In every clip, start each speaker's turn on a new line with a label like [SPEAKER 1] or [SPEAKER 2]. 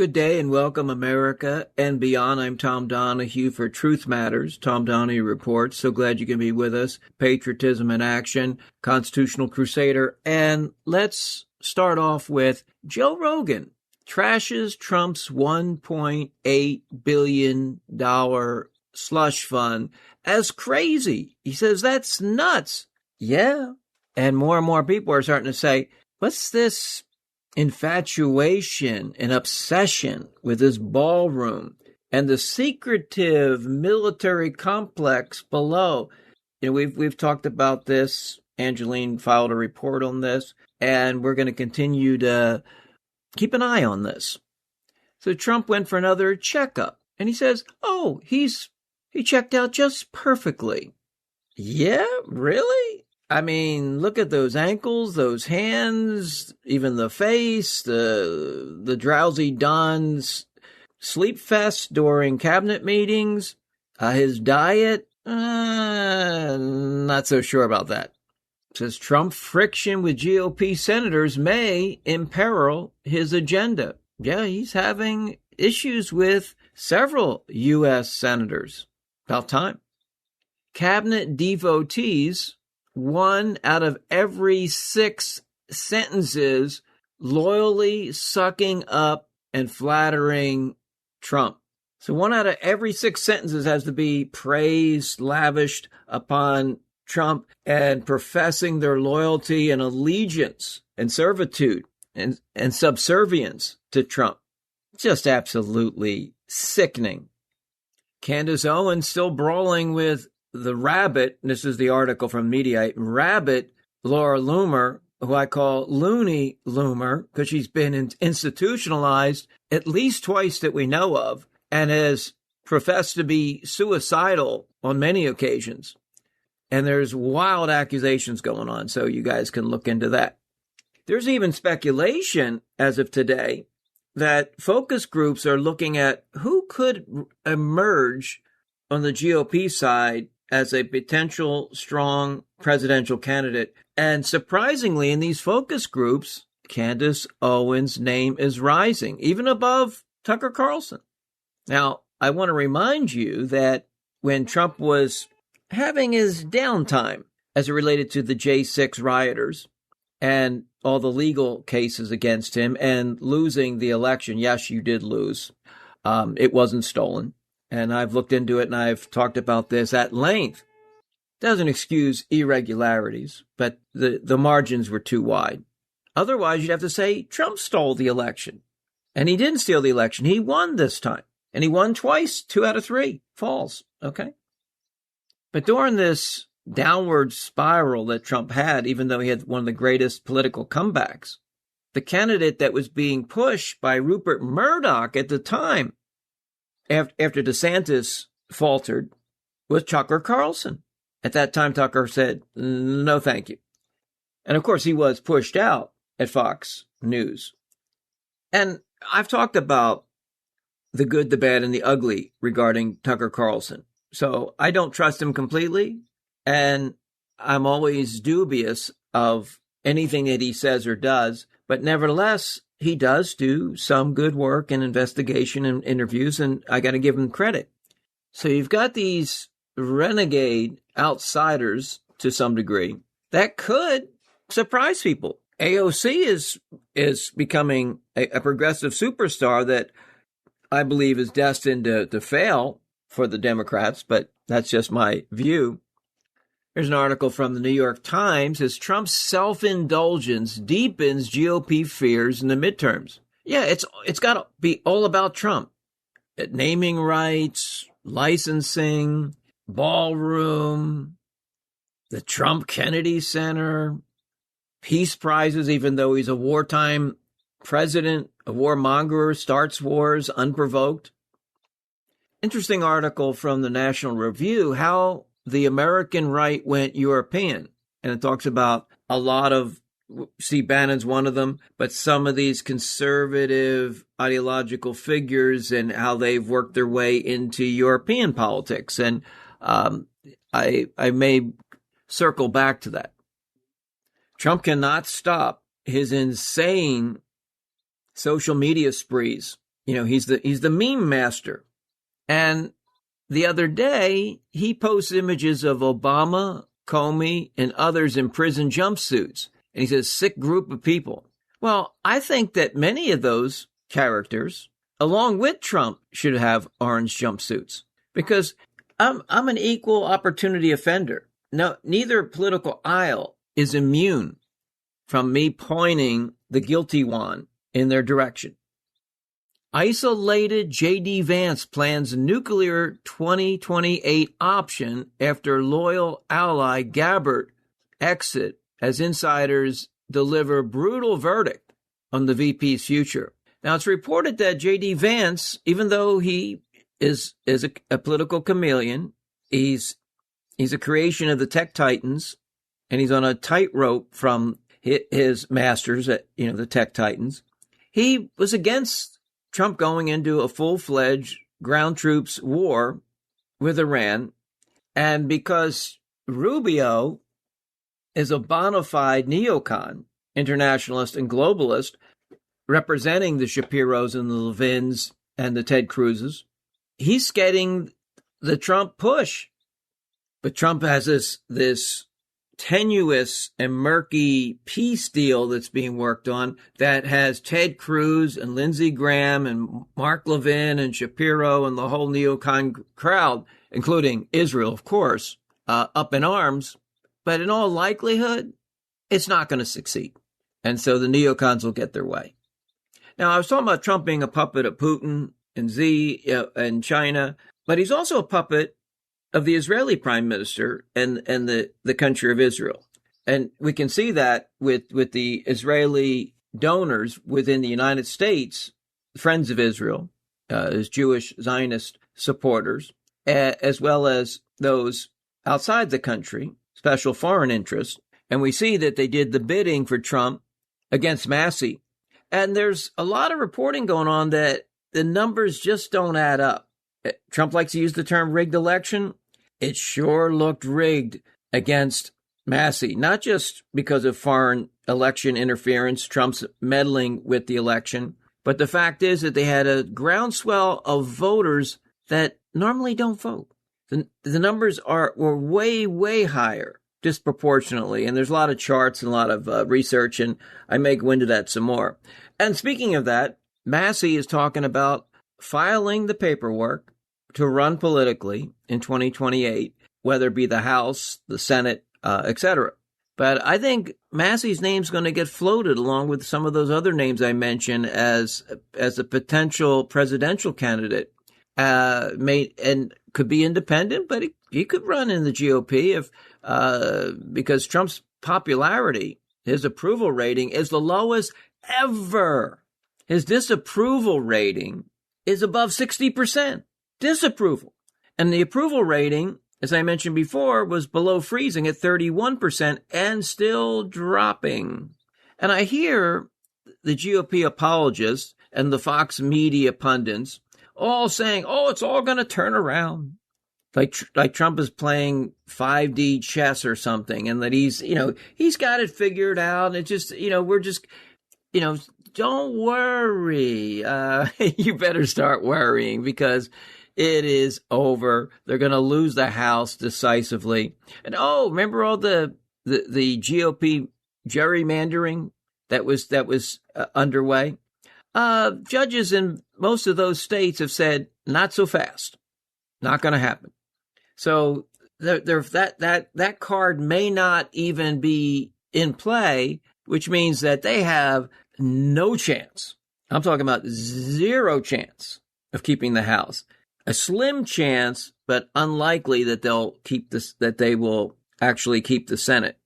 [SPEAKER 1] Good day and welcome, America and beyond. I'm Tom Donahue for Truth Matters. Tom Donahue Reports. So glad you can be with us. Patriotism in Action, Constitutional Crusader. And let's start off with Joe Rogan trashes Trump's $1.8 billion slush fund as crazy. He says that's nuts. Yeah. And more people are starting to say, what's this infatuation and obsession with this ballroom and the secretive military complex below? You know, we've talked about this. Angeline filed a report on this, and we're going to continue to keep an eye on this. So Trump went for another checkup, and he says, "Oh, he checked out just perfectly." Yeah, really? I mean, look at those ankles, those hands, even the face, the drowsy Don's sleep fest during cabinet meetings, his diet. Not so sure about that. Says Trump friction with GOP senators may imperil his agenda. Yeah, he's having issues with several U.S. senators. About time. Cabinet devotees, 1 out of every 6 sentences loyally sucking up and flattering Trump. So 1 out of every 6 sentences has to be praised, lavished upon Trump and professing their loyalty and allegiance and servitude and subservience to Trump. Just absolutely sickening. Candace Owens still brawling with the rabbit, and this is the article from Mediaite, rabbit Laura Loomer, who I call Looney Loomer, because she's been institutionalized at least twice that we know of, and has professed to be suicidal on many occasions. And there's wild accusations going on, so you guys can look into that. There's even speculation, as of today, that focus groups are looking at who could emerge on the GOP side as a potential strong presidential candidate. And surprisingly, in these focus groups, Candace Owens' name is rising, even above Tucker Carlson. Now, I want to remind you that when Trump was having his downtime as it related to the J6 rioters and all the legal cases against him and losing the election, yes, you did lose. It wasn't stolen. And I've looked into it and I've talked about this at length. Doesn't excuse irregularities, but the margins were too wide. Otherwise, you'd have to say Trump stole the election. And he didn't steal the election. He won this time. And he won twice, 2 out of 3 falls. Okay. But during this downward spiral that Trump had, even though he had one of the greatest political comebacks, the candidate that was being pushed by Rupert Murdoch at the time, after DeSantis faltered, was Tucker Carlson. At that time, Tucker said, no, thank you. And of course, he was pushed out at Fox News. And I've talked about the good, the bad, and the ugly regarding Tucker Carlson. So I don't trust him completely. And I'm always dubious of anything that he says or does. But nevertheless, he does do some good work and investigation and interviews, and I got to give him credit. So you've got these renegade outsiders to some degree that could surprise people. AOC is becoming a progressive superstar that I believe is destined to fail for the Democrats, but that's just my view. There's an article from the New York Times as Trump's self-indulgence deepens GOP fears in the midterms. Yeah, it's got to be all about Trump. Naming rights, licensing, ballroom, the Trump Kennedy Center, peace prizes, even though he's a wartime president, a warmonger, starts wars unprovoked. Interesting article from the National Review, how the American right went European. And it talks about a lot of, Steve Bannon's one of them, but some of these conservative ideological figures and how they've worked their way into European politics. And I may circle back to that. Trump cannot stop his insane social media sprees. he's the meme master. And the other day, he posts images of Obama, Comey, and others in prison jumpsuits. And he says, sick group of people. Well, I think that many of those characters, along with Trump, should have orange jumpsuits, because I'm an equal opportunity offender. No, neither political aisle is immune from me pointing the guilty one in their direction. Isolated J.D. Vance plans nuclear 2028 option after loyal ally Gabbard exit as insiders deliver brutal verdict on the VP's future. Now, it's reported that J.D. Vance, even though he is a political chameleon, he's a creation of the tech titans, and he's on a tightrope from his masters at, the tech titans. He was against Trump going into a full-fledged ground troops war with Iran. And because Rubio is a bona fide neocon, internationalist and globalist, representing the Shapiros and the Levins and the Ted Cruzes, he's getting the Trump push. But Trump has this tenuous and murky peace deal that's being worked on that has Ted Cruz and Lindsey Graham and Mark Levin and Shapiro and the whole neocon crowd, including Israel, of course, up in arms. But in all likelihood, it's not going to succeed. And so the neocons will get their way. Now, I was talking about Trump being a puppet of Putin and Xi and China, but he's also a puppet of the Israeli prime minister and the country of Israel. And we can see that with the Israeli donors within the United States, friends of Israel, as Jewish Zionist supporters, as well as those outside the country, special foreign interests. And we see that they did the bidding for Trump against Massey. And there's a lot of reporting going on that the numbers just don't add up. Trump likes to use the term rigged election. It sure looked rigged against Massey, not just because of foreign election interference, Trump's meddling with the election, but the fact is that they had a groundswell of voters that normally don't vote. The numbers were way, way higher, disproportionately, and there's a lot of charts and a lot of research, and I may go into that some more. And speaking of that, Massey is talking about filing the paperwork to run politically in 2028, whether it be the House, the Senate, etc. But I think Massey's name's going to get floated along with some of those other names I mentioned as a potential presidential candidate, and could be independent, but he could run in the GOP because Trump's popularity, his approval rating is the lowest ever. His disapproval rating is above 60%. Disapproval. And the approval rating, as I mentioned before, was below freezing at 31% and still dropping. And I hear the GOP apologists and the Fox media pundits all saying, it's all going to turn around. Like Trump is playing 5D chess or something, and that he's got it figured out. And it just, we're just, don't worry. You better start worrying because it is over. They're going to lose the House decisively. And remember all the GOP gerrymandering that was underway? Judges in most of those states have said, not so fast. Not going to happen. So that card may not even be in play, which means that they have no chance. I'm talking about zero chance of keeping the House. A slim chance, but unlikely that they will actually keep the Senate.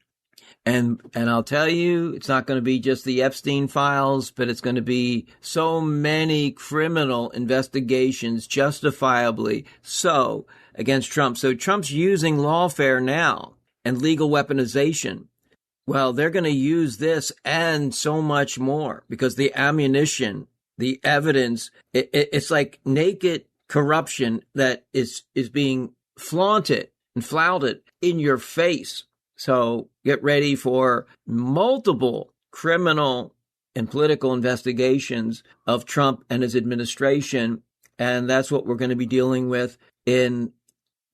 [SPEAKER 1] And I'll tell you, it's not going to be just the Epstein files, but it's going to be so many criminal investigations, justifiably so, against Trump. So Trump's using lawfare now and legal weaponization. Well, they're going to use this and so much more because the ammunition, the evidence, it's like naked corruption that is being flaunted and flouted in your face. So get ready for multiple criminal and political investigations of Trump and his administration. And that's what we're going to be dealing with in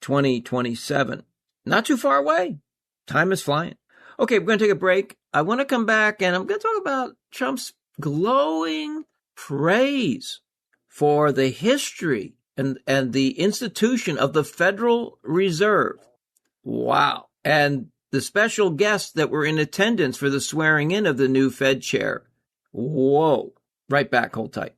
[SPEAKER 1] 2027. Not too far away. Time is flying. Okay, we're going to take a break. I want to come back and I'm going to talk about Trump's glowing praise for the history and the institution of the Federal Reserve. Wow. And the special guests that were in attendance for the swearing in of the new Fed chair. Whoa. Right back. Hold tight.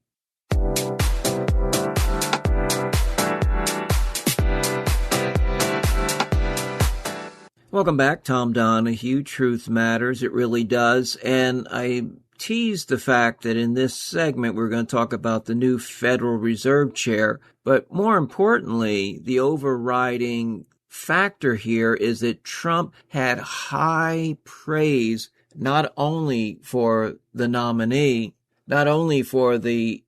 [SPEAKER 1] Welcome back. Tom Donahue. Truth matters. It really does. And I teased the fact that in this segment, we're going to talk about the new Federal Reserve chair. But more importantly, the overriding factor here is that Trump had high praise, not only for the nominee, not only for the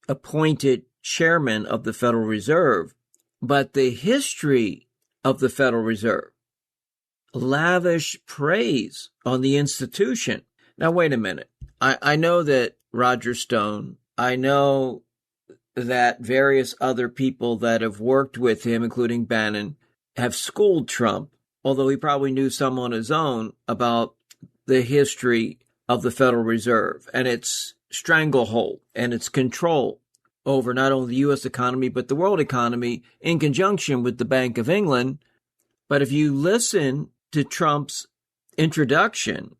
[SPEAKER 1] appointed chairman of the Federal Reserve, but the history of the Federal Reserve. Lavish praise on the institution. Now, wait a minute. I know that Roger Stone, I know that various other people that have worked with him, including Bannon, have schooled Trump, although he probably knew some on his own about the history of the Federal Reserve and its stranglehold and its control over not only the U.S. economy, but the world economy in conjunction with the Bank of England. But if you listen to Trump's introduction,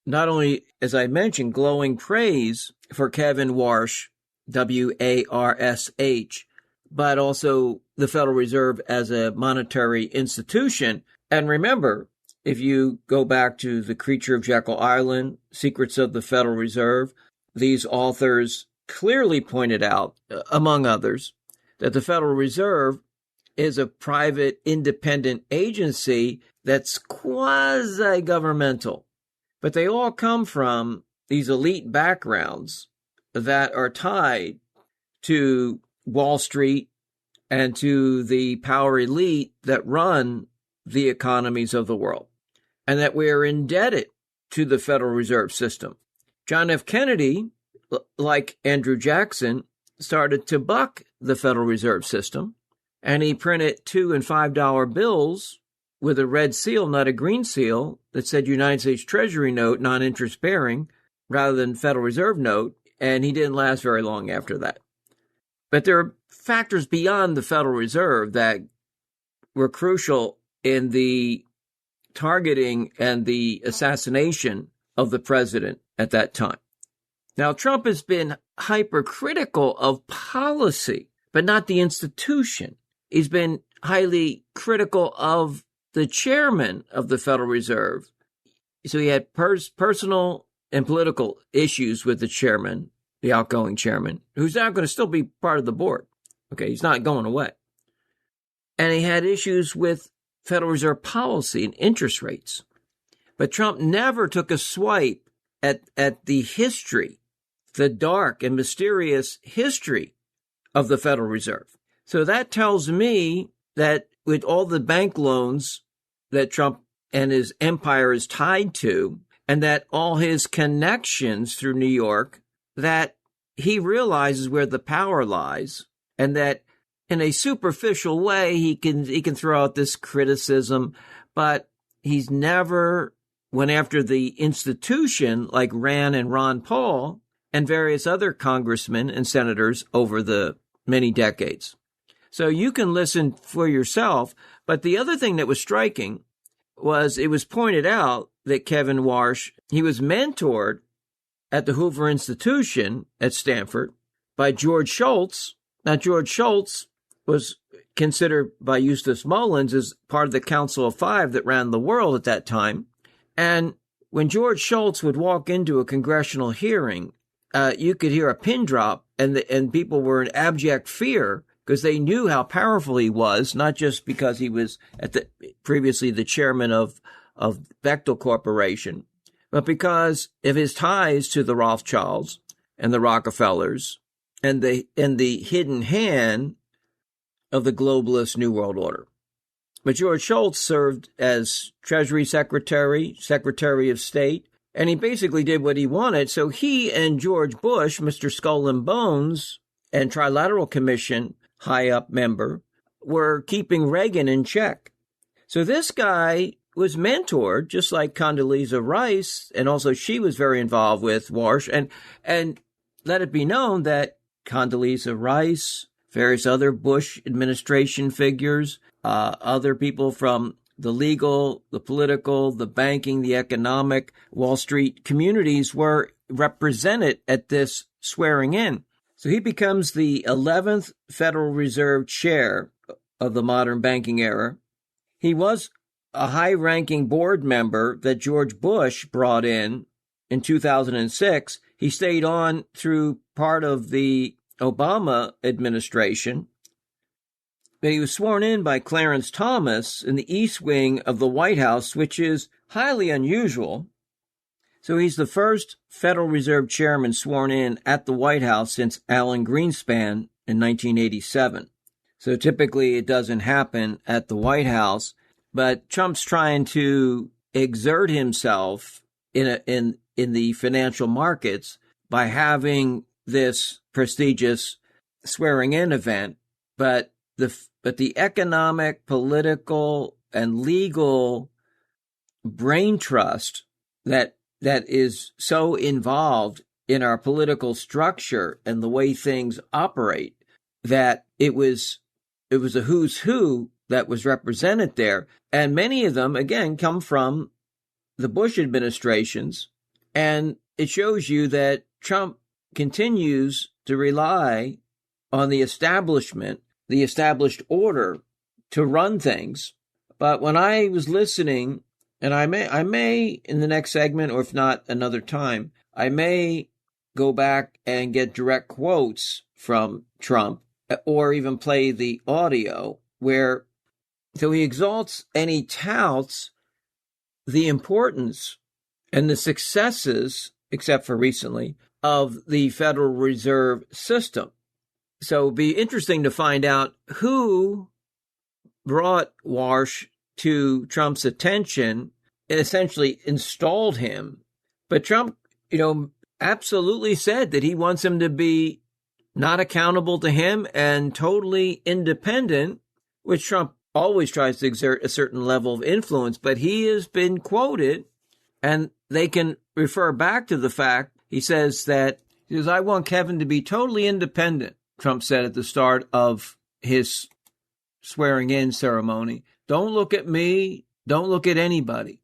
[SPEAKER 1] not only, as I mentioned, glowing praise for Kevin Warsh, W-A-R-S-H, but also the Federal Reserve as a monetary institution. And remember, if you go back to The Creature of Jekyll Island, Secrets of the Federal Reserve, these authors clearly pointed out, among others, that the Federal Reserve is a private independent agency that's quasi-governmental. But they all come from these elite backgrounds that are tied to Wall Street and to the power elite that run the economies of the world, and that we are indebted to the Federal Reserve System. John F. Kennedy, like Andrew Jackson, started to buck the Federal Reserve System, and he printed $2 and $5 bills with a red seal, not a green seal, that said United States Treasury note, non-interest bearing, rather than Federal Reserve note, and he didn't last very long after that. But there are factors beyond the Federal Reserve that were crucial in the targeting and the assassination of the president at that time. Now, Trump has been hypercritical of policy, but not the institution. He's been highly critical of the chairman of the Federal Reserve. So he had personal and political issues with the chairman, the outgoing chairman, who's now going to still be part of the board. Okay, he's not going away. And he had issues with Federal Reserve policy and interest rates. But Trump never took a swipe at the history, the dark and mysterious history of the Federal Reserve. So that tells me that with all the bank loans that Trump and his empire is tied to, and that all his connections through New York, that he realizes where the power lies, and that in a superficial way, he can throw out this criticism, but he's never went after the institution like Rand and Ron Paul and various other congressmen and senators over the many decades. So you can listen for yourself. But the other thing that was striking was it was pointed out that Kevin Warsh, he was mentored at the Hoover Institution at Stanford by George Shultz. Now, George Shultz was considered by Eustace Mullins as part of the Council of Five that ran the world at that time. And when George Shultz would walk into a congressional hearing, you could hear a pin drop, and people were in abject fear because they knew how powerful he was, not just because he was previously the chairman of Bechtel Corporation, but because of his ties to the Rothschilds and the Rockefellers and the hidden hand of the globalist New World Order. But George Shultz served as Treasury Secretary, Secretary of State, And he basically did what he wanted. So he and George Bush, Mr. Skull and Bones, and Trilateral Commission high-up member, were keeping Reagan in check. So this guy was mentored, just like Condoleezza Rice, and also she was very involved with Warsh. And let it be known that Condoleezza Rice, various other Bush administration figures, other people from the legal, the political, the banking, the economic, Wall Street communities were represented at this swearing in. So he becomes the 11th Federal Reserve chair of the modern banking era. He was a high-ranking board member that George Bush brought in 2006. He stayed on through part of the Obama administration. But he was sworn in by Clarence Thomas in the East Wing of the White House, which is highly unusual. So he's the first Federal Reserve chairman sworn in at the White House since Alan Greenspan in 1987. So typically it doesn't happen at the White House, but Trump's trying to exert himself in the financial markets by having this prestigious swearing-in event, but the economic, political, and legal brain trust that is so involved in our political structure and the way things operate that it was a who's who that was represented there. And many of them, again, come from the Bush administrations. And it shows you that Trump continues to rely on the establishment, the established order to run things. But when I was listening, and I may in the next segment, or if not another time, I may go back and get direct quotes from Trump or even play the audio where, so he exalts and he touts the importance and the successes, except for recently, of the Federal Reserve System. So it'd be interesting to find out who brought Warsh to Trump's attention and essentially installed him. But Trump, absolutely said that he wants him to be not accountable to him and totally independent, which Trump always tries to exert a certain level of influence. But he has been quoted, and they can refer back to the fact he says, I want Kevin to be totally independent, Trump said at the start of his swearing in ceremony. Don't look at me. Don't look at anybody.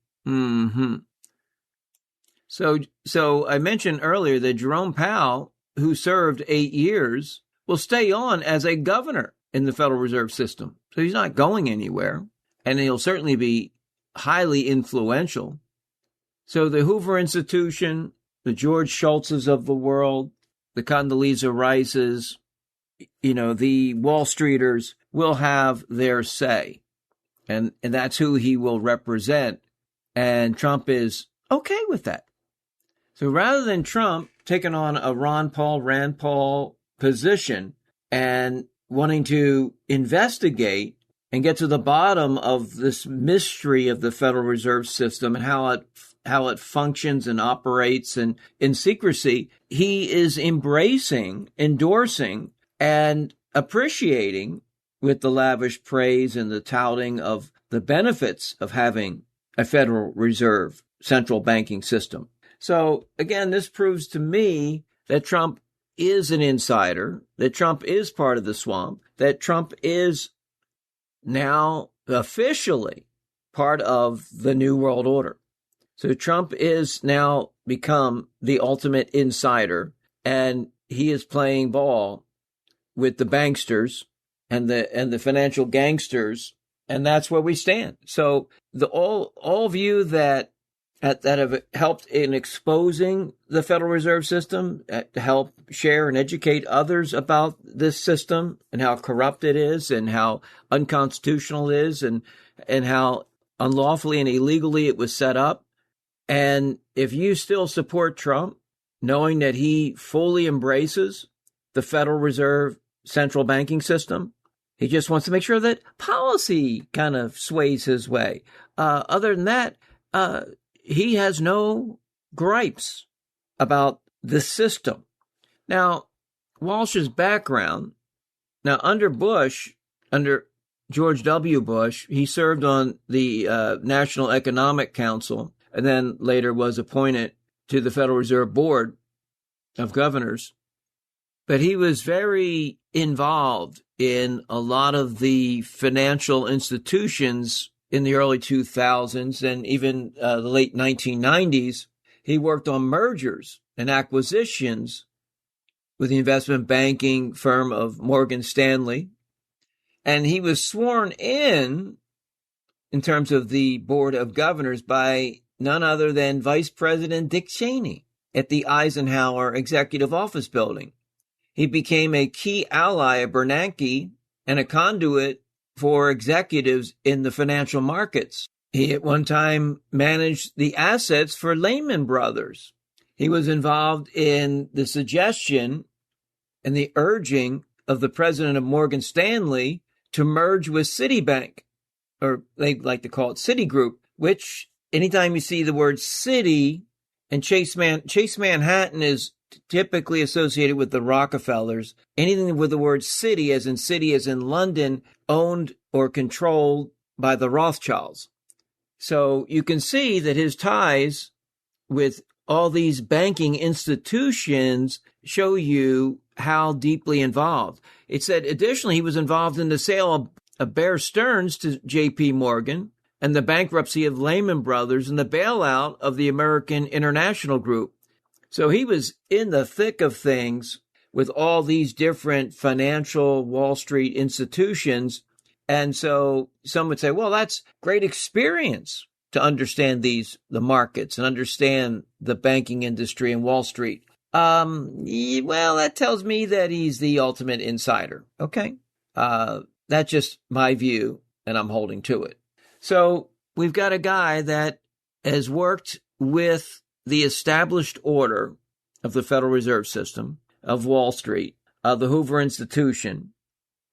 [SPEAKER 1] So I mentioned earlier that Jerome Powell, who served 8 years, will stay on as a governor in the Federal Reserve System. So he's not going anywhere, and he'll certainly be highly influential. So the Hoover Institution, the George Shultzes of the world, the Condoleezza Rices, the Wall Streeters will have their say. And that's who he will represent. And Trump is okay with that. So rather than Trump taking on a Rand Paul position and wanting to investigate and get to the bottom of this mystery of the Federal Reserve System and how it functions and operates and in secrecy, he is embracing, endorsing, and appreciating with the lavish praise and the touting of the benefits of having a Federal Reserve central banking system. So again, this proves to me that Trump is an insider, that Trump is part of the swamp, that Trump is now officially part of the New World Order. So Trump is now become the ultimate insider, and he is playing ball with the banksters and the financial gangsters, and that's where we stand. So all view that have helped in exposing the Federal Reserve System, to help share and educate others about this system and how corrupt it is and how unconstitutional it is and how unlawfully and illegally it was set up. And if you still support Trump, knowing that he fully embraces the Federal Reserve central banking system, he just wants to make sure that policy kind of sways his way. Other than that, he has no gripes about the system. Now, Walsh's background, under George W. Bush, he served on the National Economic Council and then later was appointed to the Federal Reserve Board of Governors. But he was very involved in a lot of the financial institutions in the early 2000s and even the late 1990s. He worked on mergers and acquisitions with the investment banking firm of Morgan Stanley. And he was sworn in terms of the Board of Governors, by none other than Vice President Dick Cheney at the Eisenhower Executive Office Building. He became a key ally of Bernanke and a conduit for executives in the financial markets. He at one time managed the assets for Lehman Brothers. He was involved in the suggestion and the urging of the president of Morgan Stanley to merge with Citibank, or they like to call it Citigroup, which anytime you see the word Citi, and Chase Manhattan is typically associated with the Rockefellers. Anything with the word city as in London, owned or controlled by the Rothschilds. So you can see that his ties with all these banking institutions show you how deeply involved. It said additionally he was involved in the sale of Bear Stearns to J.P. Morgan and the bankruptcy of Lehman Brothers and the bailout of the American International Group. So he was in the thick of things with all these different financial Wall Street institutions. And so some would say, well, that's great experience to understand the markets and understand the banking industry and Wall Street. Well, that tells me that he's the ultimate insider. Okay. That's just my view, and I'm holding to it. So we've got a guy that has worked with the established order of the Federal Reserve System, of Wall Street, of the Hoover Institution,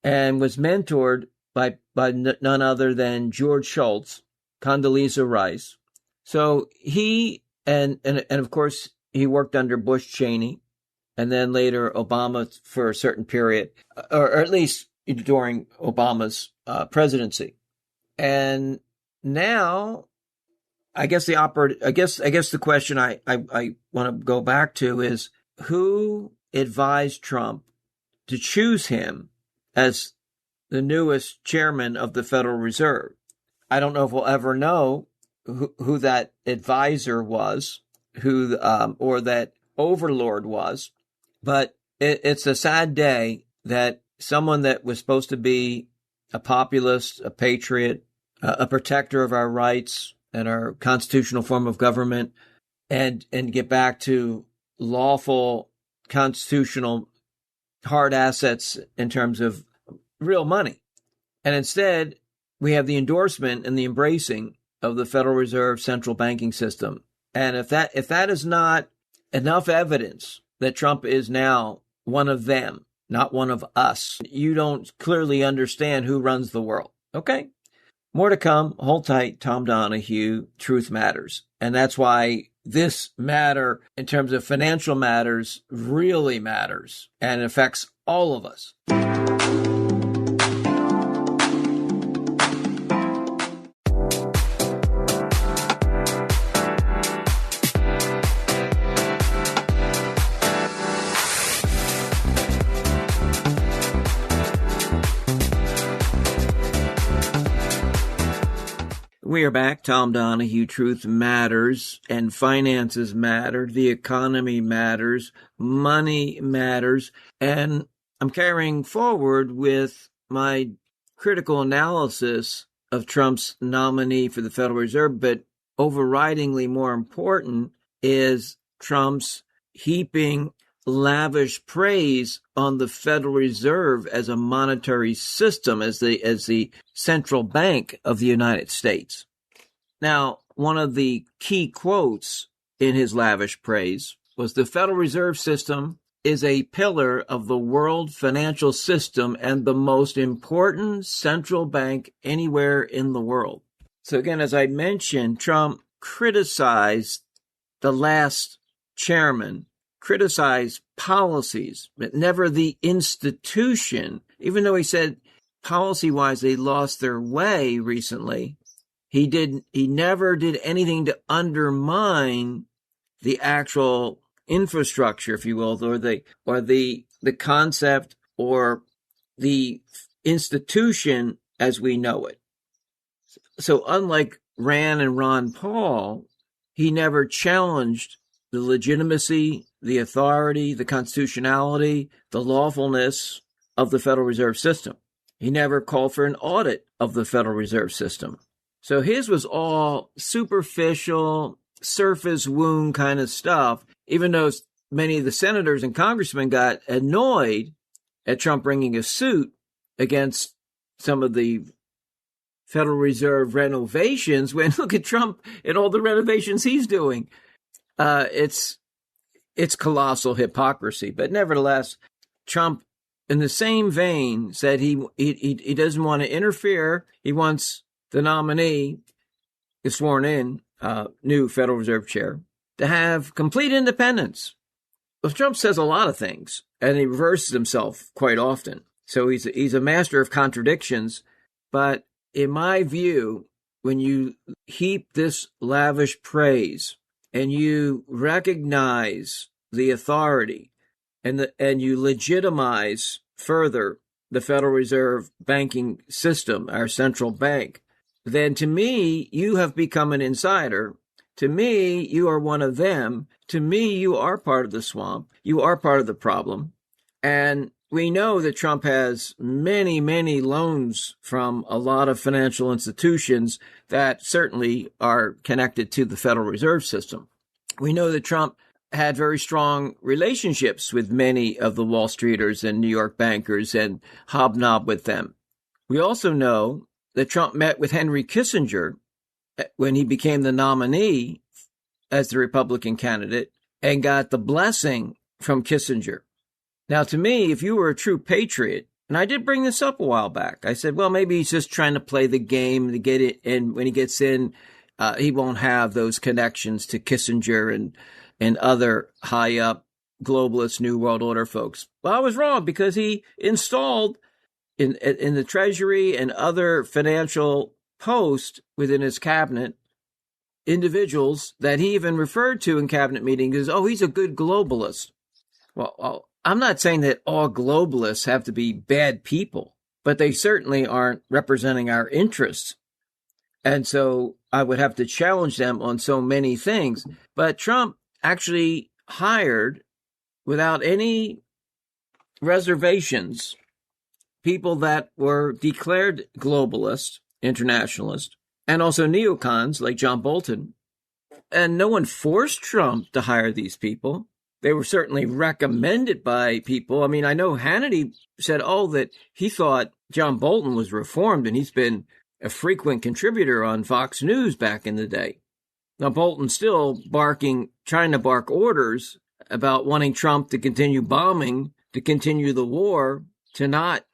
[SPEAKER 1] and was mentored by none other than George Shultz, Condoleezza Rice. So he, and of course, he worked under Bush Cheney, and then later Obama for a certain period, or at least during Obama's presidency. And now, I guess the question I want to go back to is, who advised Trump to choose him as the newest chairman of the Federal Reserve? I don't know if we'll ever know who that advisor was, or that overlord was, but it's a sad day that someone that was supposed to be a populist, a patriot, a protector of our rights and our constitutional form of government, and get back to lawful constitutional hard assets in terms of real money. And instead, we have the endorsement and the embracing of the Federal Reserve central banking system. And if that is not enough evidence that Trump is now one of them, not one of us, you don't clearly understand who runs the world. Okay? More to come. Hold tight. Tom Donahue, Truth Matters. And that's why this matter, in terms of financial matters, really matters and affects all of us. We are back. Tom Donahue, Truth Matters, and finances matter. The economy matters. Money matters. And I'm carrying forward with my critical analysis of Trump's nominee for the Federal Reserve, but overridingly more important is Trump's heaping lavish praise on the Federal Reserve as a monetary system, as the central bank of the United States. Now, one of the key quotes in his lavish praise was, "The Federal Reserve System is a pillar of the world financial system and the most important central bank anywhere in the world." So again, as I mentioned, Trump criticized the last chairman criticized policies, but never the institution. Even though he said policy-wise they lost their way recently, he never did anything to undermine the actual infrastructure, if you will, or the concept or the institution as we know it. So unlike Rand and Ron Paul, he never challenged the legitimacy, the authority, the constitutionality, the lawfulness of the Federal Reserve System. He never called for an audit of the Federal Reserve System. So his was all superficial, surface wound kind of stuff, even though many of the senators and congressmen got annoyed at Trump bringing a suit against some of the Federal Reserve renovations when look at Trump and all the renovations he's doing. It's colossal hypocrisy. But nevertheless, Trump, in the same vein, said he doesn't want to interfere. He wants the nominee, the sworn in new Federal Reserve chair, to have complete independence. Well, Trump says a lot of things, and he reverses himself quite often. So he's a master of contradictions. But in my view, when you heap this lavish praise and you recognize the authority and you legitimize further the Federal Reserve banking system, our central bank, then to me, you have become an insider. To me, you are one of them. To me, you are part of the swamp. You are part of the problem. And we know that Trump has many, many loans from a lot of financial institutions that certainly are connected to the Federal Reserve System. We know that Trump had very strong relationships with many of the Wall Streeters and New York bankers and hobnobbed with them. We also know that Trump met with Henry Kissinger when he became the nominee as the Republican candidate and got the blessing from Kissinger. Now, to me, if you were a true patriot, and I did bring this up a while back, I said, well, maybe he's just trying to play the game to get it. And when he gets in, he won't have those connections to Kissinger and other high up globalist New World Order folks. Well, I was wrong because he installed in the Treasury and other financial posts within his cabinet individuals that he even referred to in cabinet meetings as, oh, he's a good globalist. Well, I'm not saying that all globalists have to be bad people, but they certainly aren't representing our interests. And so I would have to challenge them on so many things. But Trump actually hired, without any reservations, people that were declared globalist, internationalist, and also neocons like John Bolton. And no one forced Trump to hire these people. They were certainly recommended by people. I mean, I know Hannity said, that he thought John Bolton was reformed, and he's been a frequent contributor on Fox News back in the day. Now, Bolton's still trying to bark orders about wanting Trump to continue bombing, to continue the war, to not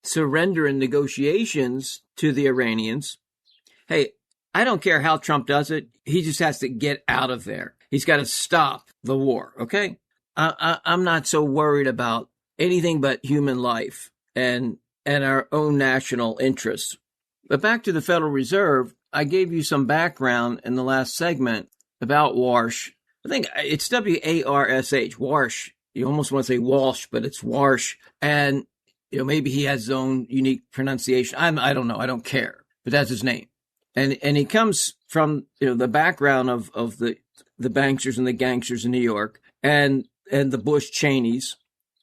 [SPEAKER 1] surrender in negotiations to the Iranians. Hey, I don't care how Trump does it. He just has to get out of there. He's got to stop the war, okay? I'm not so worried about anything but human life and our own national interests. But back to the Federal Reserve, I gave you some background in the last segment about Warsh. I think it's W-A-R-S-H, Warsh. You almost want to say Walsh, but it's Warsh. And maybe he has his own unique pronunciation. I don't know. I don't care. But that's his name. And he comes from the background of the banksters and the gangsters in New York and the Bush Cheneys.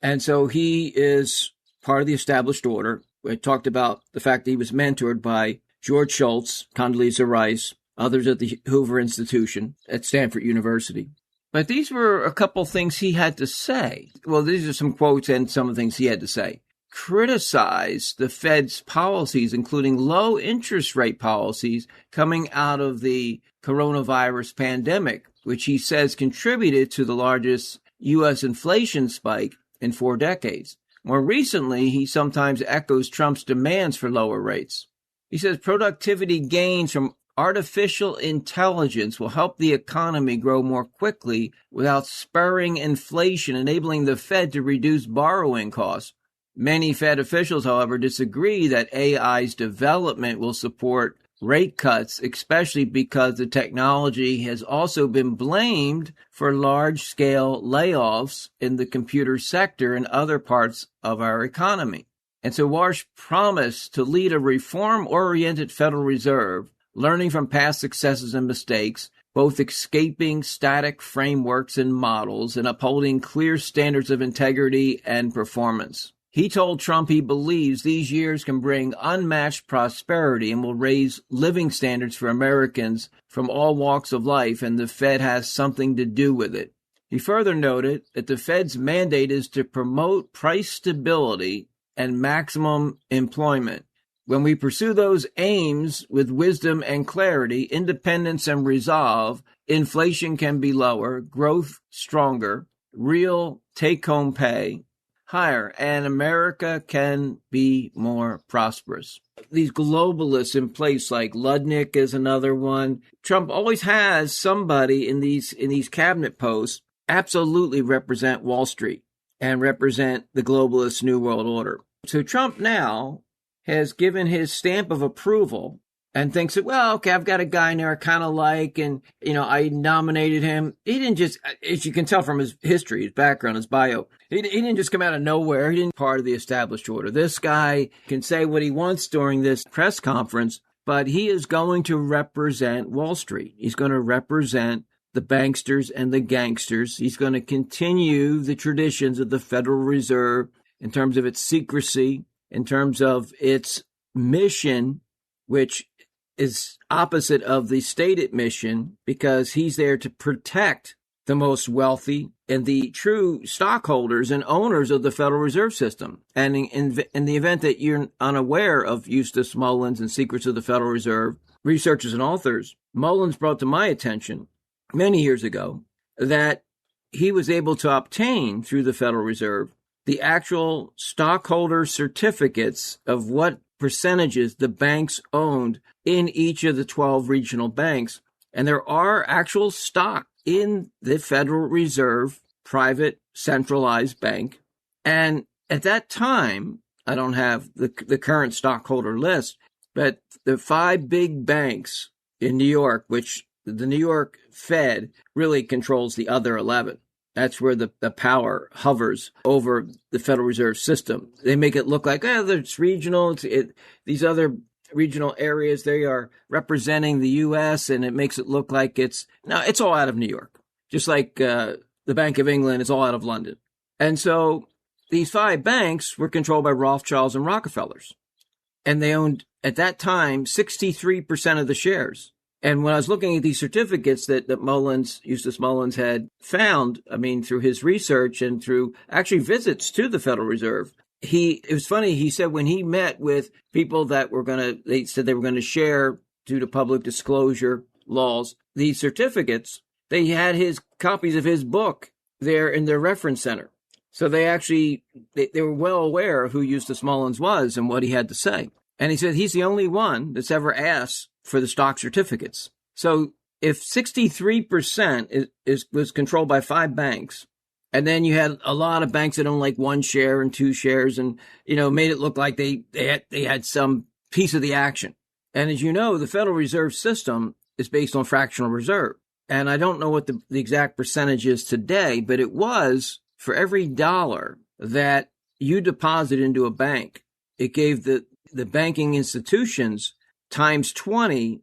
[SPEAKER 1] And so he is part of the established order. We talked about the fact that he was mentored by George Shultz, Condoleezza Rice, others at the Hoover Institution at Stanford University. But these were a couple things he had to say. Well, these are some quotes and some of the things he had to say. Criticize the Fed's policies, including low interest rate policies coming out of the coronavirus pandemic, which he says contributed to the largest U.S. inflation spike in 4 decades. More recently, he sometimes echoes Trump's demands for lower rates. He says productivity gains from artificial intelligence will help the economy grow more quickly without spurring inflation, enabling the Fed to reduce borrowing costs. Many Fed officials, however, disagree that AI's development will support rate cuts, especially because the technology has also been blamed for large-scale layoffs in the computer sector and other parts of our economy. And so Warsh promised to lead a reform-oriented Federal Reserve, learning from past successes and mistakes, both escaping static frameworks and models and upholding clear standards of integrity and performance. He told Trump he believes these years can bring unmatched prosperity and will raise living standards for Americans from all walks of life, and the Fed has something to do with it. He further noted that the Fed's mandate is to promote price stability and maximum employment. When we pursue those aims with wisdom and clarity, independence and resolve, inflation can be lower, growth stronger, real take-home pay higher, and America can be more prosperous. These globalists in place, like Ludnick is another one. Trump always has somebody in these cabinet posts absolutely represent Wall Street and represent the globalist New World Order. So Trump now has given his stamp of approval and thinks that, well, okay, I've got a guy in there I kind of like, and, I nominated him. He didn't just, as you can tell from his history, his background, his bio, he didn't just come out of nowhere. He didn't part of the established order. This guy can say what he wants during this press conference, but he is going to represent Wall Street. He's going to represent the banksters and the gangsters. He's going to continue the traditions of the Federal Reserve in terms of its secrecy, in terms of its mission, which is opposite of the stated mission, because he's there to protect the most wealthy and the true stockholders and owners of the Federal Reserve System. And in the event that you're unaware of Eustace Mullins and Secrets of the Federal Reserve, researchers and authors, Mullins brought to my attention many years ago that he was able to obtain through the Federal Reserve the actual stockholder certificates of what percentages the banks owned in each of the 12 regional banks. And there are actual stock in the Federal Reserve private centralized bank. And at that time, I don't have the current stockholder list, but the 5 big banks in New York, which the New York Fed really controls the other 11. That's where the power hovers over the Federal Reserve System. They make it look like, it's regional. These other regional areas, they are representing the U.S., and it makes it look like it's all out of New York. Just like the Bank of England is all out of London. And so these 5 banks were controlled by Rothschilds and Rockefellers. And they owned, at that time, 63% of the shares. And when I was looking at these certificates that Eustace Mullins had found, through his research and through actually visits to the Federal Reserve, it was funny, he said when he met with people that they said they were going to share due to public disclosure laws, these certificates, they had his copies of his book there in their reference center. So they were well aware of who Eustace Mullins was and what he had to say. And he said he's the only one that's ever asked for the stock certificates. So if 63% was controlled by 5 banks, and then you had a lot of banks that owned like 1 share and 2 shares and, made it look like they had some piece of the action. And as you know, the Federal Reserve System is based on fractional reserve. And I don't know what the exact percentage is today, but it was for every dollar that you deposit into a bank, it gave the banking institutions times 20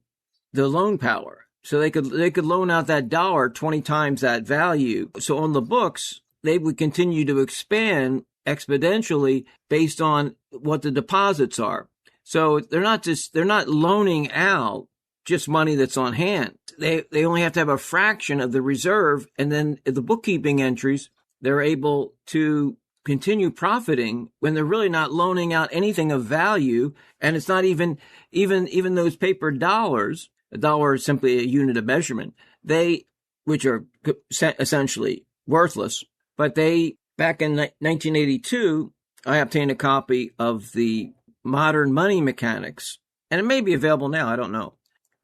[SPEAKER 1] the loan power. So they could loan out that dollar 20 times that value. So on the books, they would continue to expand exponentially based on what the deposits are. So they're not loaning out just money that's on hand. They only have to have a fraction of the reserve, and then the bookkeeping entries, they're able to continue profiting when they're really not loaning out anything of value. And it's not even those paper dollars. A dollar is simply a unit of measurement. Which are essentially worthless. But back in 1982, I obtained a copy of the Modern Money Mechanics, and it may be available now. I don't know.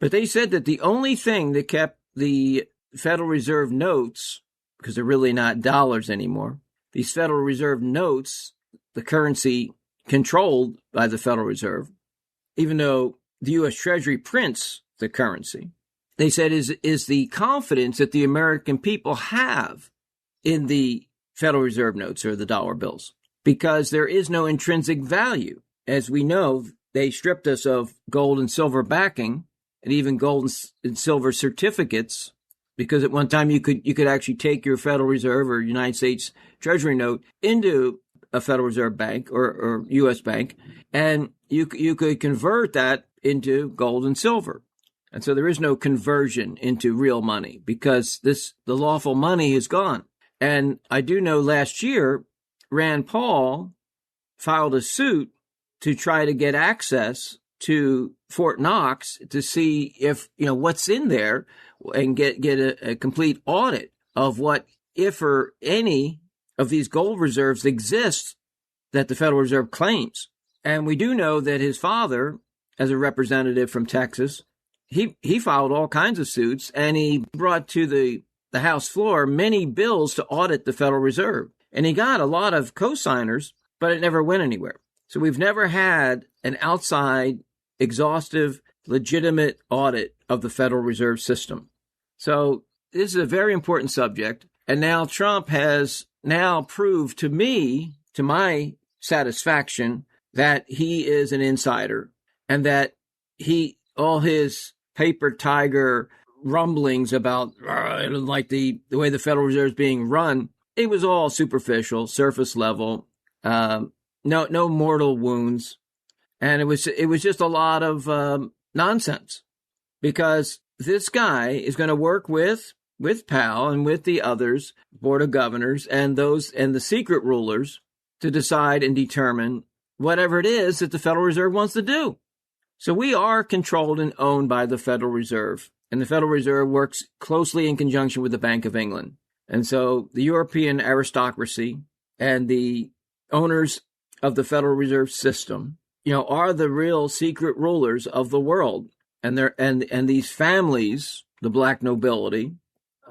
[SPEAKER 1] But they said that the only thing that kept the Federal Reserve notes, because they're really not dollars anymore, these Federal Reserve notes, the currency controlled by the Federal Reserve, even though the U.S. Treasury prints the currency, they said is the confidence that the American people have in the Federal Reserve notes or the dollar bills, because there is no intrinsic value. As we know, they stripped us of gold and silver backing and even gold and silver certificates, because at one time you could actually take your Federal Reserve or United States Treasury note into a Federal Reserve bank or U.S. bank, and you could convert that into gold and silver. And so there is no conversion into real money because the lawful money is gone. And I do know last year, Rand Paul filed a suit to try to get access to Fort Knox to see if, what's in there and get a complete audit of what, if or any of these gold reserves exist that the Federal Reserve claims. And we do know that his father, as a representative from Texas, he filed all kinds of suits, and he brought to the House floor many bills to audit the Federal Reserve. And he got a lot of co-signers, but it never went anywhere. So we've never had an outside, exhaustive, legitimate audit of the Federal Reserve System. So this is a very important subject. And now Trump has now proved to me, to my satisfaction, that he is an insider and that all his paper tiger rumblings about like the way the Federal Reserve is being run, it was all superficial, surface level, no mortal wounds. And it was just a lot of nonsense, because this guy is going to work with Powell and with the others, Board of Governors, and the secret rulers to decide and determine whatever it is that the Federal Reserve wants to do. So we are controlled and owned by the Federal Reserve, and the Federal Reserve works closely in conjunction with the Bank of England. And so the European aristocracy and the owners of the Federal Reserve System, are the real secret rulers of the world. And these families, the black nobility,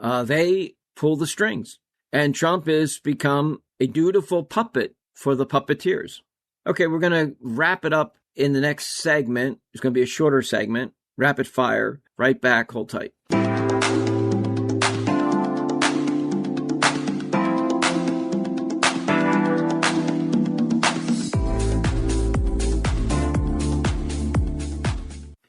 [SPEAKER 1] they pull the strings. And Trump has become a dutiful puppet for the puppeteers. Okay, we're going to wrap it up in the next segment. It's going to be a shorter segment, rapid fire. Right back, hold tight.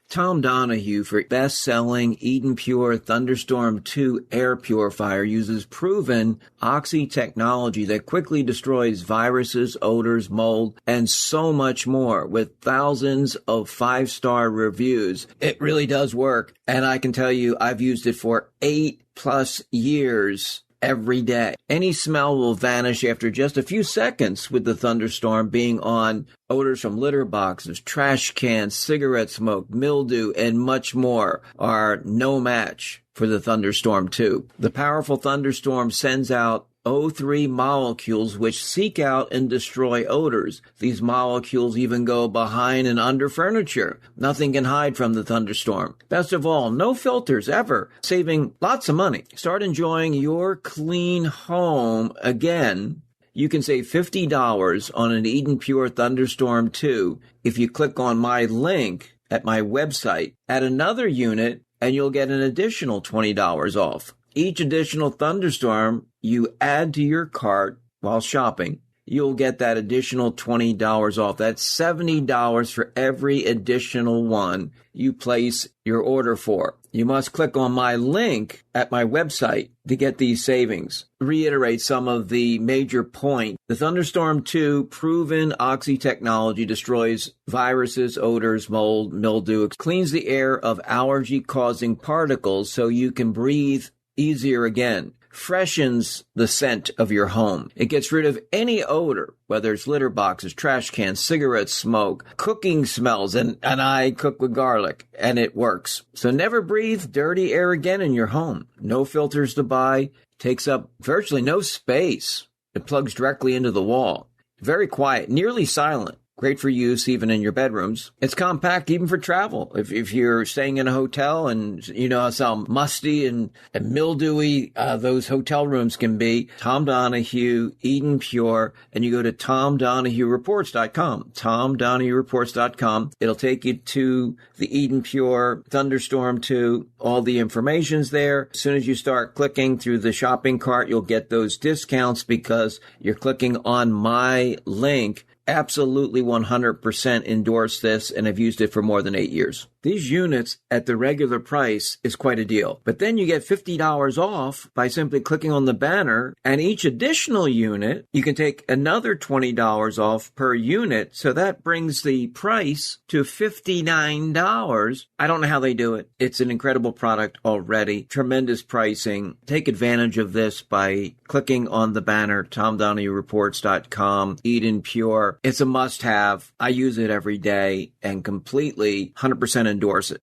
[SPEAKER 1] Tom Donahue for best-selling Eden Pure Thunderstorm 2 air purifier uses proven oxy technology that quickly destroys viruses, odors, mold, and so much more with thousands of 5-star reviews. It really does work, and I can tell you I've used it for 8+ years. Every day. Any smell will vanish after just a few seconds with the thunderstorm being on. Odors from litter boxes, trash cans, cigarette smoke, mildew, and much more are no match for the Thunderstorm 2. The powerful thunderstorm sends out O3 molecules which seek out and destroy odors. These molecules even go behind and under furniture. Nothing can hide from the thunderstorm. Best of all, no filters ever, saving lots of money. Start enjoying your clean home again. You can save $50 on an Eden Pure Thunderstorm 2 if you click on my link at my website. Add another unit and you'll get an additional $20 off. Each additional thunderstorm you add to your cart while shopping, you'll get that additional $20 off. That's $70 for every additional one you place your order for. You must click on my link at my website to get these savings. Reiterate some of the major points. The Thunderstorm 2 proven oxy technology destroys viruses, odors, mold, mildew, cleans the air of allergy-causing particles so you can breathe easier again. Freshens the scent of your home. It gets rid of any odor, whether it's litter boxes, trash cans, cigarette smoke, cooking smells, and I cook with garlic, and it works. So never breathe dirty air again in your home. No filters to buy. Takes up virtually no space. It plugs directly into the wall. Very quiet, nearly silent. great for use even in your bedrooms. It's compact even for travel. If you're staying in a hotel and you know how musty and mildewy those hotel rooms can be, Tom Donahue, Eden Pure, and you go to TomDonahueReports.com, TomDonahueReports.com. It'll take you to the Eden Pure Thunderstorm 2. All the information's there. As soon as you start clicking through the shopping cart, you'll get those discounts because you're clicking on my link. Absolutely 100% endorse this and have used it for more than 8 years. These units at the regular price is quite a deal. But then you get $50 off by simply clicking on the banner, and each additional unit, you can take another $20 off per unit. So that brings the price to $59. I don't know how they do it. It's an incredible product already. Tremendous pricing. Take advantage of this by clicking on the banner, TomDonahueReports.com, Eden Pure. It's a must-have. I use it every day and completely 100% endorse it.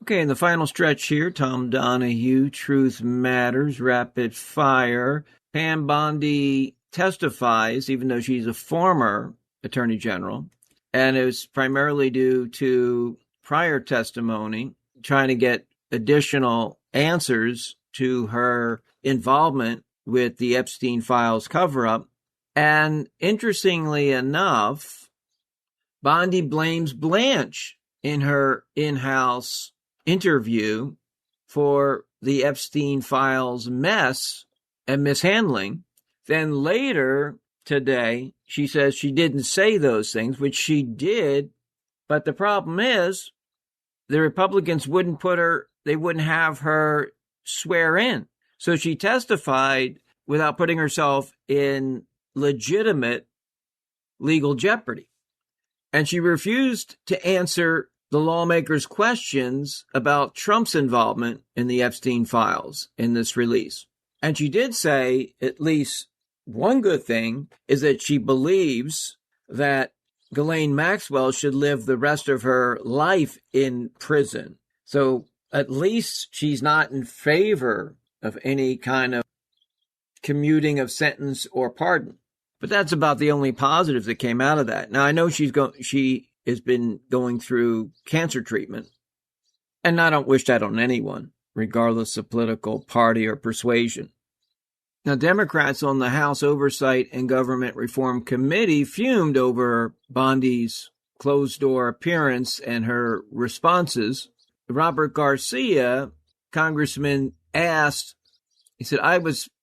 [SPEAKER 1] Okay, in the final stretch here, Tom Donahue, Truth Matters, Rapid Fire. Pam Bondi testifies, even though she's a former Attorney General, and it was primarily due to prior testimony, trying to get additional answers to her involvement with the Epstein files cover-up. And interestingly enough, Bondi blames Blache in her in-house interview for the Epstein files mess and mishandling. Then later today, she says she didn't say those things, which she did. But the problem is the Republicans wouldn't have her swear in. So she testified without putting herself in legitimate legal jeopardy. And she refused to answer the lawmakers' questions about Trump's involvement in the Epstein files in this release. And she did say at least one good thing is that she believes that Ghislaine Maxwell should live the rest of her life in prison. So at least she's not in favor of any kind of commuting of sentence or pardon. But that's about the only positives that came out of that. Now, I know she has been going through cancer treatment, and I don't wish that on anyone, regardless of political party or persuasion. Now, Democrats on the House Oversight and Government Reform Committee fumed over Bondi's closed-door appearance and her responses. Robert Garcia, congressman, asked, he said,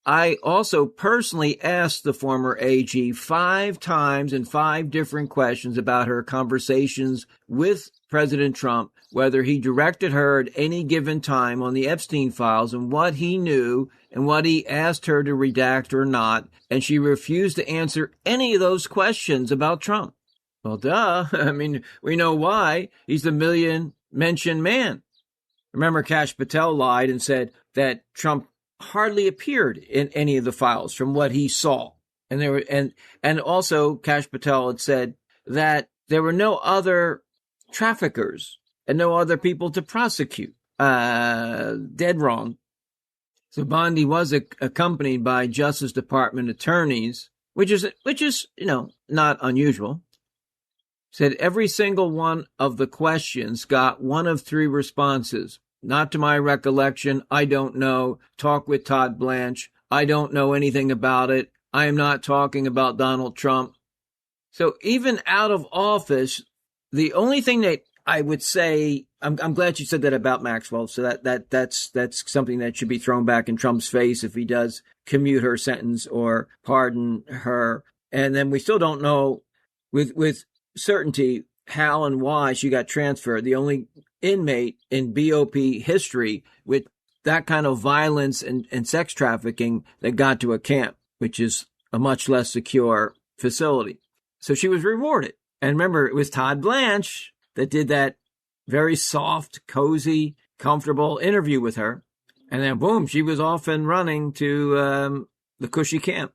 [SPEAKER 1] I also personally asked the former AG 5 times in 5 different questions about her conversations with President Trump, whether he directed her at any given time on the Epstein files and what he knew and what he asked her to redact or not. And she refused to answer any of those questions about Trump. Well, duh. I mean, we know why. He's the million-mentioned man. Remember, Kash Patel lied and said that Trump hardly appeared in any of the files from what he saw. And there were, and also Kash Patel had said that there were no other traffickers and no other people to prosecute. Dead wrong. So Bondi was accompanied by Justice Department attorneys, which is, not unusual. Said every single one of the questions got one of 3 responses. Not to my recollection. I don't know. Talk with Todd Blache. I don't know anything about it. I am not talking about Donald Trump. So even out of office, the only thing that I would say, I'm glad you said that about Maxwell. So that's something that should be thrown back in Trump's face if he does commute her sentence or pardon her. And then we still don't know with certainty how and why she got transferred. The only inmate in BOP history with that kind of violence and sex trafficking that got to a camp, which is a much less secure facility. So she was rewarded. And remember, it was Todd Blache that did that very soft, cozy, comfortable interview with her. And then, boom, she was off and running to the cushy camp.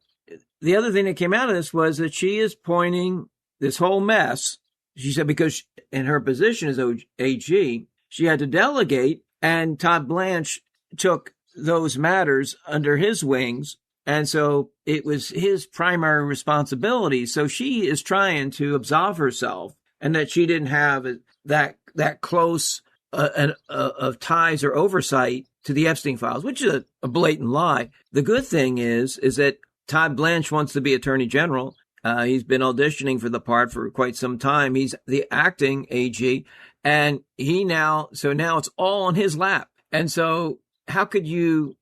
[SPEAKER 1] The other thing that came out of this was that she is pointing this whole mess, she said, because in her position as AG, she had to delegate, and Todd Blache took those matters under his wings. And so it was his primary responsibility. So she is trying to absolve herself, and that she didn't have that close of ties or oversight to the Epstein files, which is a blatant lie. The good thing is that Todd Blache wants to be Attorney General. He's been auditioning for the part for quite some time. He's the acting AG, and now it's all on his lap. And so how could you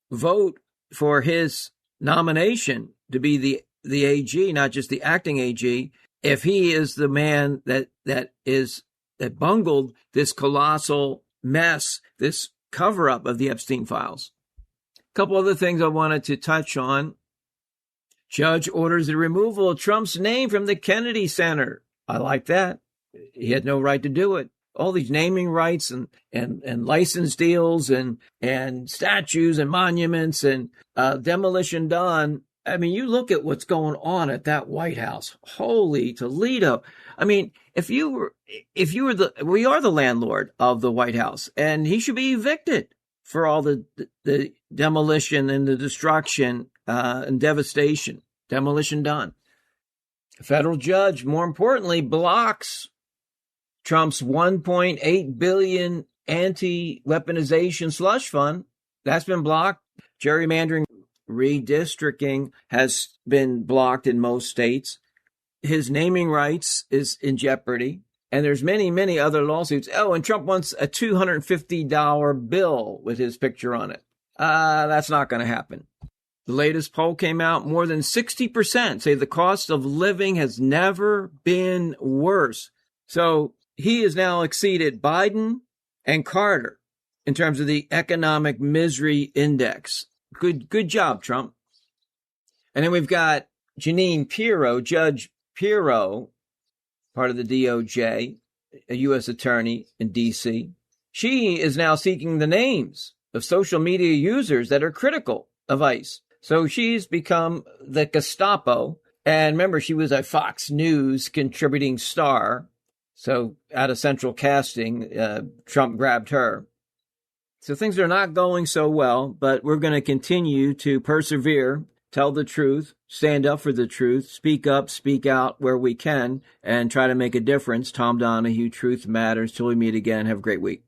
[SPEAKER 1] vote for his nomination to be the AG, not just the acting AG, if he is the man that bungled this colossal mess, this cover-up of the Epstein files? A couple other things I wanted to touch on. Judge orders the removal of Trump's name from the Kennedy Center. I like that. He had no right to do it. All these naming rights and license deals and statues and monuments and demolition done. I mean, you look at what's going on at that White House. Holy Toledo. I mean, we are the landlord of the White House, and he should be evicted for all the demolition and the destruction and devastation. Demolition done. A federal judge, more importantly, blocks Trump's $1.8 billion anti-weaponization slush fund. That's been blocked. Gerrymandering, redistricting has been blocked in most states. His naming rights is in jeopardy. And there's many, many other lawsuits. Oh, and Trump wants a $250 bill with his picture on it. That's not going to happen. The latest poll came out. More than 60% say the cost of living has never been worse. So he has now exceeded Biden and Carter in terms of the economic misery index. Good job, Trump. And then we've got Jeanine Pirro, Judge Pirro, part of the DOJ, a U.S. attorney in D.C. She is now seeking the names of social media users that are critical of ICE. So she's become the Gestapo. And remember, she was a Fox News contributing star. So out of central casting, Trump grabbed her. So things are not going so well, but we're going to continue to persevere, tell the truth, stand up for the truth, speak up, speak out where we can, and try to make a difference. Tom Donahue, Truth Matters. Till we meet again, have a great week.